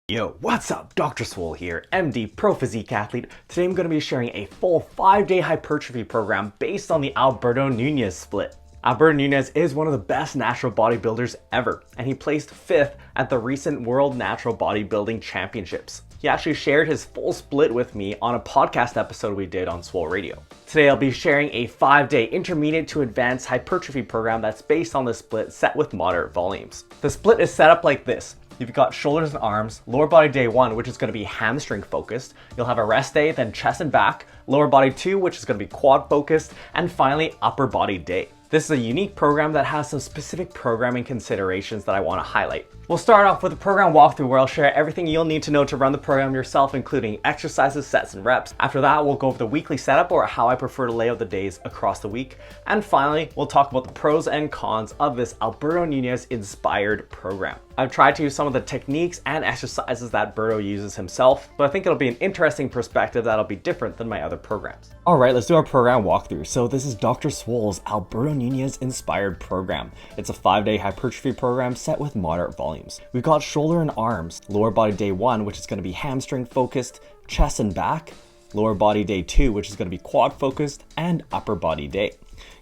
Yo, what's up? Dr. Swole here, MD, pro physique athlete. Today I'm going to be sharing a full 5-day hypertrophy program based on the Alberto Nunez split. Alberto Nunez is one of the best natural bodybuilders ever, and he placed 5th at the recent World Natural Bodybuilding Championships. He actually shared his full split with me on a podcast episode we did on Swole Radio. Today I'll be sharing a 5-day intermediate to advanced hypertrophy program that's based on the split set with moderate volumes. The split is set up like this. You've got shoulders and arms, lower body day 1, which is going to be hamstring focused. You'll have a rest day, then chest and back, lower body 2, which is going to be quad focused, and finally upper body day. This is a unique program that has some specific programming considerations that I want to highlight. We'll start off with a program walkthrough where I'll share everything you'll need to know to run the program yourself, including exercises, sets, and reps. After that, we'll go over the weekly setup or how I prefer to lay out the days across the week. And finally, we'll talk about the pros and cons of this Alberto Nunez-inspired program. I've tried to use some of the techniques and exercises that Alberto uses himself, but I think it'll be an interesting perspective that'll be different than my other programs. All right, let's do our program walkthrough. So this is Dr. Swole's Alberto Nunez-inspired program. It's a 5-day hypertrophy program set with moderate volumes. We've got shoulder and arms, lower body day 1, which is going to be hamstring focused, chest and back, lower body day 2, which is going to be quad focused, and upper body day.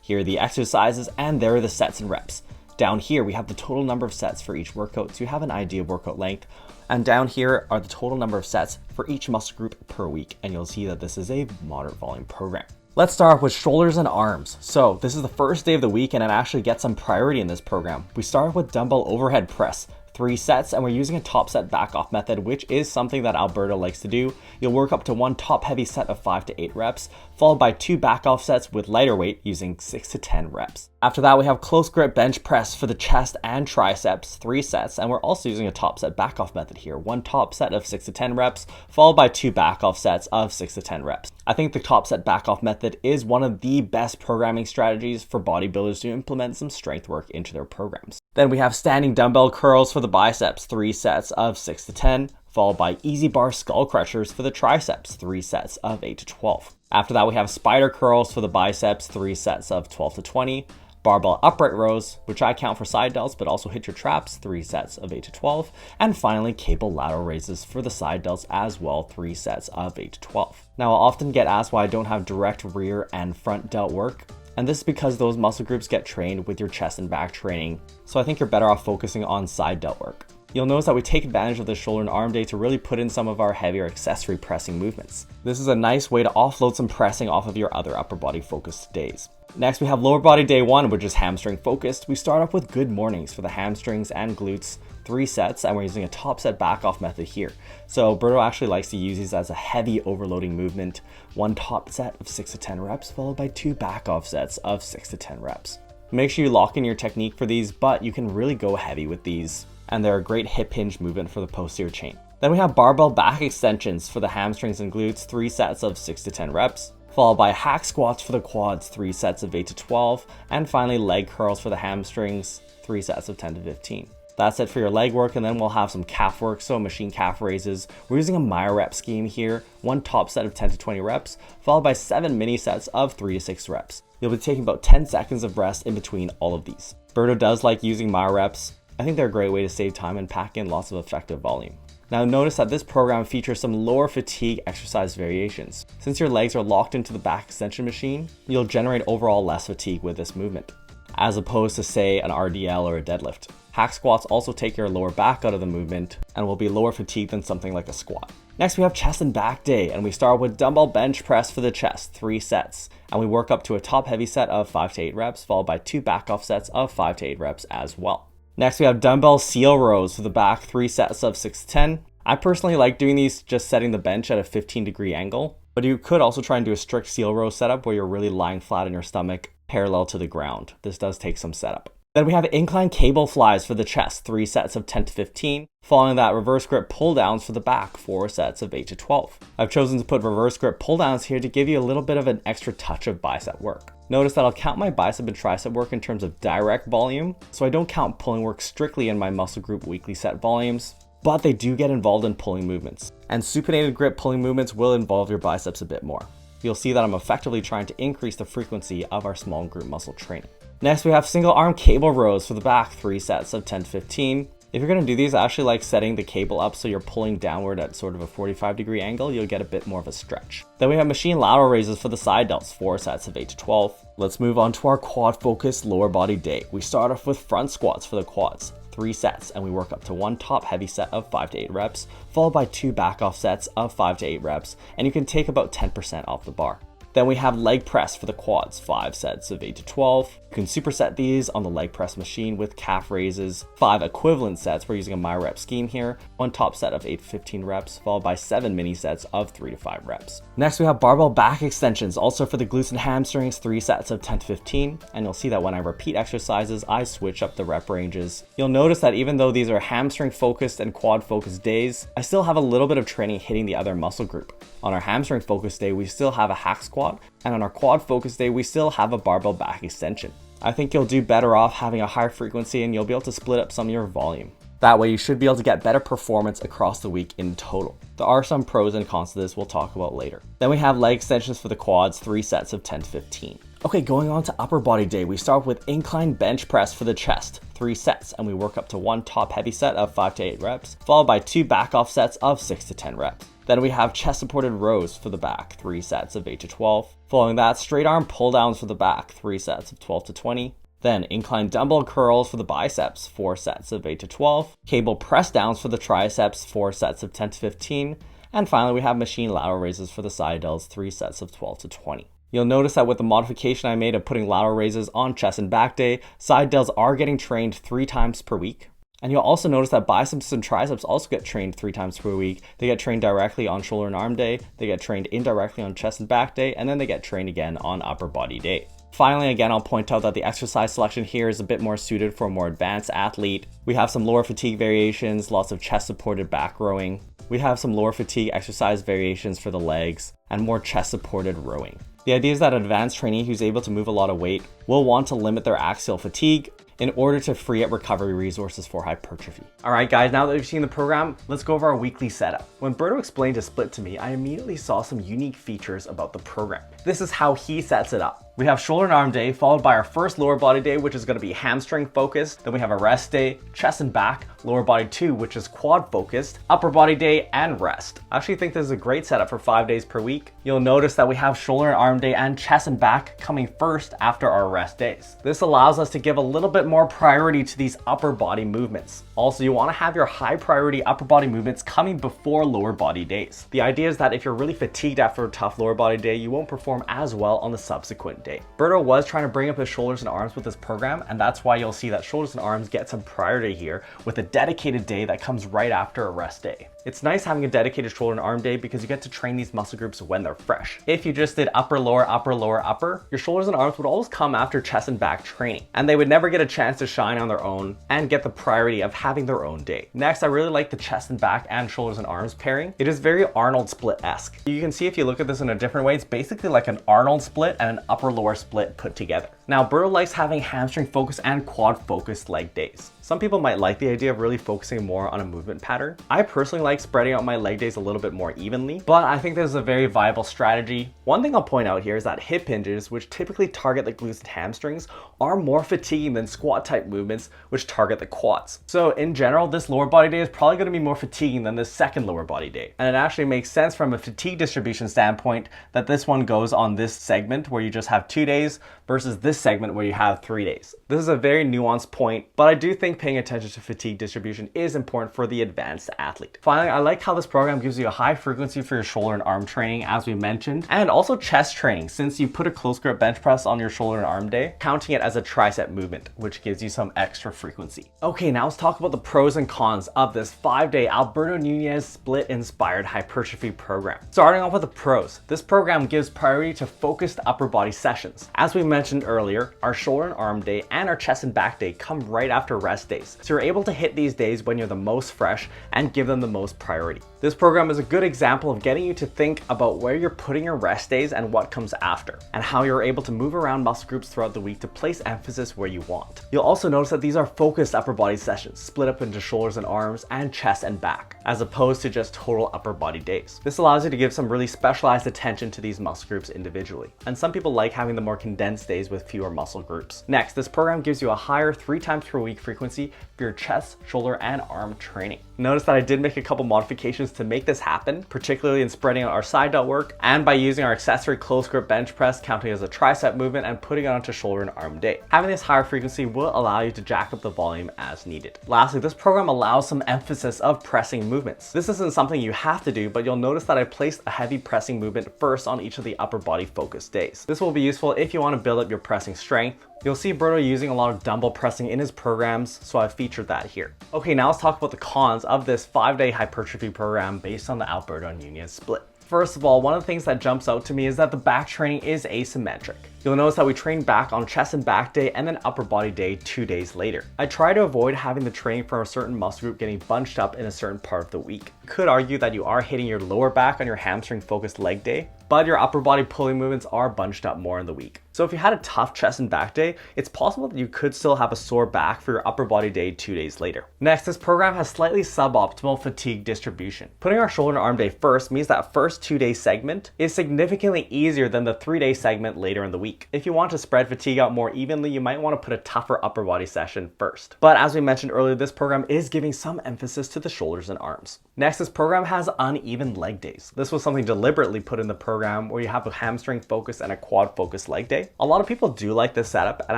Here are the exercises and there are the sets and reps. Down here, we have the total number of sets for each workout, so you have an idea of workout length. And down here are the total number of sets for each muscle group per week, and you'll see that this is a moderate volume program. Let's start off with shoulders and arms. So this is the first day of the week and it actually gets some priority in this program. We start with dumbbell overhead press, 3 sets, and we're using a top set back off method, which is something that Alberto likes to do. You'll work up to 1 top heavy set of 5 to 8 reps, followed by 2 back off sets with lighter weight using 6 to 10 reps. After that, we have close grip bench press for the chest and triceps, 3 sets, and we're also using a top set back off method here. 1 top set of 6 to 10 reps, followed by 2 back off sets of 6 to 10 reps. I think the top set back off method is one of the best programming strategies for bodybuilders to implement some strength work into their programs. Then we have standing dumbbell curls for the biceps, 3 sets of 6 to 10, followed by easy bar skull crushers for the triceps, 3 sets of 8 to 12. After that, we have spider curls for the biceps, 3 sets of 12 to 20, barbell upright rows, which I count for side delts, but also hit your traps, 3 sets of 8 to 12, and finally cable lateral raises for the side delts as well, 3 sets of 8 to 12. Now, I'll often get asked why I don't have direct rear and front delt work, and this is because those muscle groups get trained with your chest and back training, so I think you're better off focusing on side delt work. You'll notice that we take advantage of the shoulder and arm day to really put in some of our heavier accessory pressing movements. This is a nice way to offload some pressing off of your other upper body focused days. Next, we have lower body day 1, which is hamstring focused. We start off with good mornings for the hamstrings and glutes, 3 sets, and we're using a top set back off method here. So Alberto actually likes to use these as a heavy overloading movement. 1 top set of 6 to 10 reps, followed by 2 back off sets of 6 to 10 reps. Make sure you lock in your technique for these, but you can really go heavy with these. And they're a great hip hinge movement for the posterior chain. Then we have barbell back extensions for the hamstrings and glutes, 3 sets of 6 to 10 reps, followed by hack squats for the quads, 3 sets of 8 to 12, and finally leg curls for the hamstrings, 3 sets of 10 to 15. That's it for your leg work, and then we'll have some calf work, so machine calf raises. We're using a myo rep scheme here, 1 top set of 10 to 20 reps, followed by 7 mini sets of 3 to 6 reps. You'll be taking about 10 seconds of rest in between all of these. Alberto does like using myo reps. I think they're a great way to save time and pack in lots of effective volume. Now notice that this program features some lower fatigue exercise variations. Since your legs are locked into the back extension machine, you'll generate overall less fatigue with this movement, as opposed to say an RDL or a deadlift. Hack squats also take your lower back out of the movement and will be lower fatigue than something like a squat. Next, we have chest and back day, and we start with dumbbell bench press for the chest, 3 sets, and we work up to a top heavy set of 5 to 8 reps, followed by 2 back off sets of 5 to 8 reps as well. Next, we have dumbbell seal rows for the back, 3 sets of 6 to 10. I personally like doing these just setting the bench at a 15-degree angle, but you could also try and do a strict seal row setup where you're really lying flat on your stomach parallel to the ground. This does take some setup. Then we have incline cable flies for the chest, 3 sets of 10 to 15. Following that, reverse grip pull downs for the back, 4 sets of 8 to 12. I've chosen to put reverse grip pull downs here to give you a little bit of an extra touch of bicep work. Notice that I'll count my bicep and tricep work in terms of direct volume, so I don't count pulling work strictly in my muscle group weekly set volumes, but they do get involved in pulling movements. And supinated grip pulling movements will involve your biceps a bit more. You'll see that I'm effectively trying to increase the frequency of our small group muscle training. Next, we have single arm cable rows for the back, 3 sets of 10 to 15. If you're going to do these, I actually like setting the cable up so you're pulling downward at sort of a 45-degree angle. You'll get a bit more of a stretch. Then we have machine lateral raises for the side delts, 4 sets of 8 to 12. Let's move on to our quad-focused lower body day. We start off with front squats for the quads, 3 sets, and we work up to 1 top heavy set of 5 to 8 reps, followed by 2 back off sets of 5 to 8 reps, and you can take about 10% off the bar. Then we have leg press for the quads, 5 sets of 8 to 12. You can superset these on the leg press machine with calf raises, 5 equivalent sets. We're using a MyRep scheme here, 1 top set of 8 to 15 reps, followed by 7 mini sets of 3 to 5 reps. Next, we have barbell back extensions, also for the glutes and hamstrings, 3 sets of 10 to 15. And you'll see that when I repeat exercises, I switch up the rep ranges. You'll notice that even though these are hamstring focused and quad focused days, I still have a little bit of training hitting the other muscle group. On our hamstring focused day, we still have a hack squat, and on our quad focused day, we still have a barbell back extension. I think you'll do better off having a higher frequency, and you'll be able to split up some of your volume. That way you should be able to get better performance across the week in total. There are some pros and cons to this we'll talk about later. Then we have leg extensions for the quads, 3 sets of 10 to 15. Okay, going on to upper body day, we start with incline bench press for the chest, 3 sets, and we work up to 1 top heavy set of 5 to 8 reps, followed by 2 back off sets of 6 to 10 reps. Then we have chest supported rows for the back, 3 sets of 8 to 12. Following that, straight arm pull downs for the back, 3 sets of 12 to 20. Then incline dumbbell curls for the biceps, 4 sets of 8 to 12. Cable press downs for the triceps, 4 sets of 10 to 15. And finally, we have machine lateral raises for the side delts, 3 sets of 12 to 20. You'll notice that with the modification I made of putting lateral raises on chest and back day, side delts are getting trained 3 times per week. And you'll also notice that biceps and triceps also get trained 3 times per week. They get trained directly on shoulder and arm day, they get trained indirectly on chest and back day, and then they get trained again on upper body day. Finally, again, I'll point out that the exercise selection here is a bit more suited for a more advanced athlete. We have some lower fatigue variations, lots of chest supported back rowing. We have some lower fatigue exercise variations for the legs, and more chest supported rowing. The idea is that an advanced trainee who's able to move a lot of weight will want to limit their axial fatigue in order to free up recovery resources for hypertrophy. All right, guys, now that we've seen the program, let's go over our weekly setup. When Berto explained a split to me, I immediately saw some unique features about the program. This is how he sets it up. We have shoulder and arm day, followed by our first lower body day, which is going to be hamstring focused. Then we have a rest day, chest and back, lower body 2, which is quad focused, upper body day, and rest. I actually think this is a great setup for 5 days per week. You'll notice that we have shoulder and arm day and chest and back coming first after our rest days. This allows us to give a little bit more priority to these upper body movements. Also, you want to have your high priority upper body movements coming before lower body days. The idea is that if you're really fatigued after a tough lower body day, you won't perform as well on the subsequent day. Berto was trying to bring up his shoulders and arms with this program, and that's why you'll see that shoulders and arms get some priority here with a dedicated day that comes right after a rest day. It's nice having a dedicated shoulder and arm day because you get to train these muscle groups when they're fresh. If you just did upper, lower, upper, lower, upper, your shoulders and arms would always come after chest and back training, and they would never get a chance to shine on their own and get the priority of having their own day. Next, I really like the chest and back and shoulders and arms pairing. It is very Arnold split-esque. You can see if you look at this in a different way, it's basically like an Arnold split and an upper lower split put together. Now, Berto likes having hamstring focused and quad focused leg days. Some people might like the idea of really focusing more on a movement pattern. I personally like spreading out my leg days a little bit more evenly, but I think this is a very viable strategy. One thing I'll point out here is that hip hinges, which typically target the glutes and hamstrings, are more fatiguing than squat type movements, which target the quads. So in general, this lower body day is probably going to be more fatiguing than the second lower body day. And it actually makes sense from a fatigue distribution standpoint that this one goes on this segment where you just have 2 days versus this segment where you have 3 days. This is a very nuanced point, but I do think paying attention to fatigue distribution is important for the advanced athlete. Finally, I like how this program gives you a high frequency for your shoulder and arm training, as we mentioned, and also chest training, since you put a close grip bench press on your shoulder and arm day, counting it as a tricep movement, which gives you some extra frequency. Okay, now let's talk about the pros and cons of this 5-day Alberto Nunez split-inspired hypertrophy program. Starting off with the pros, this program gives priority to focused upper body sessions. As we mentioned earlier, our shoulder and arm day and our chest and back day come right after rest days. So you're able to hit these days when you're the most fresh and give them the most priority. This program is a good example of getting you to think about where you're putting your rest days and what comes after, and how you're able to move around muscle groups throughout the week to place emphasis where you want. You'll also notice that these are focused upper body sessions, split up into shoulders and arms and chest and back, as opposed to just total upper body days. This allows you to give some really specialized attention to these muscle groups individually. And some people like having the more condensed days with fewer fewer muscle groups. Next, this program gives you a higher 3 times per week frequency for your chest, shoulder, and arm training. Notice that I did make a couple modifications to make this happen, particularly in spreading out our side delt work and by using our accessory close grip bench press, counting as a tricep movement and putting it onto shoulder and arm day. Having this higher frequency will allow you to jack up the volume as needed. Lastly, this program allows some emphasis of pressing movements. This isn't something you have to do, but you'll notice that I placed a heavy pressing movement first on each of the upper body focused days. This will be useful if you want to build up your pressing strength. You'll see Alberto using a lot of dumbbell pressing in his programs, so I've featured that here. Okay, now let's talk about the cons of this 5-day hypertrophy program based on the Alberto Nunez split. First of all, one of the things that jumps out to me is that the back training is asymmetric. You'll notice that we train back on chest and back day and then upper body day 2 days later. I try to avoid having the training for a certain muscle group getting bunched up in a certain part of the week. You could argue that you are hitting your lower back on your hamstring focused leg day, but your upper body pulling movements are bunched up more in the week. So if you had a tough chest and back day, it's possible that you could still have a sore back for your upper body day 2 days later. Next, this program has slightly suboptimal fatigue distribution. Putting our shoulder and arm day first means that first 2-day segment is significantly easier than the 3-day segment later in the week. If you want to spread fatigue out more evenly, you might want to put a tougher upper body session first. But as we mentioned earlier, this program is giving some emphasis to the shoulders and arms. Next, this program has uneven leg days. This was something deliberately put in the program where you have a hamstring focus and a quad focus leg day. A lot of people do like this setup, and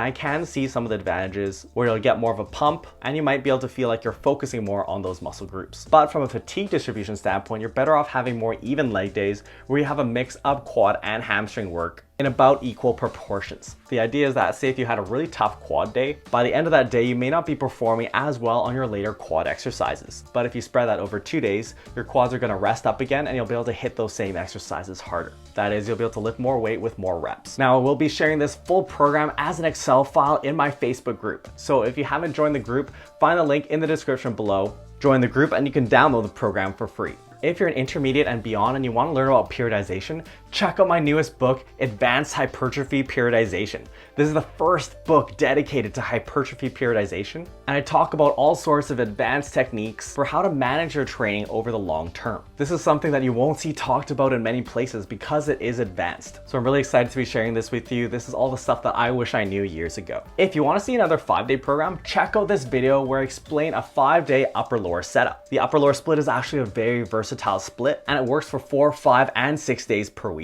I can see some of the advantages where you'll get more of a pump and you might be able to feel like you're focusing more on those muscle groups. But from a fatigue distribution standpoint, you're better off having more even leg days where you have a mix of quad and hamstring work in about equal proportions. The idea is that, say if you had a really tough quad day, by the end of that day you may not be performing as well on your later quad exercises. But if you spread that over 2 days, your quads are going to rest up again and you'll be able to hit those same exercises harder. That is, you'll be able to lift more weight with more reps. Now, I will be sharing this full program as an Excel file in my Facebook group. So if you haven't joined the group, find the link in the description below. Join the group and you can download the program for free. If you're an intermediate and beyond and you want to learn about periodization, check out my newest book, Advanced Hypertrophy Periodization. This is the first book dedicated to hypertrophy periodization, and I talk about all sorts of advanced techniques for how to manage your training over the long term. This is something that you won't see talked about in many places because it is advanced. So I'm really excited to be sharing this with you. This is all the stuff that I wish I knew years ago. If you want to see another 5-day program, check out this video where I explain a 5-day upper-lower setup. The upper-lower split is actually a very versatile split, and it works for 4, 5, and 6 days per week.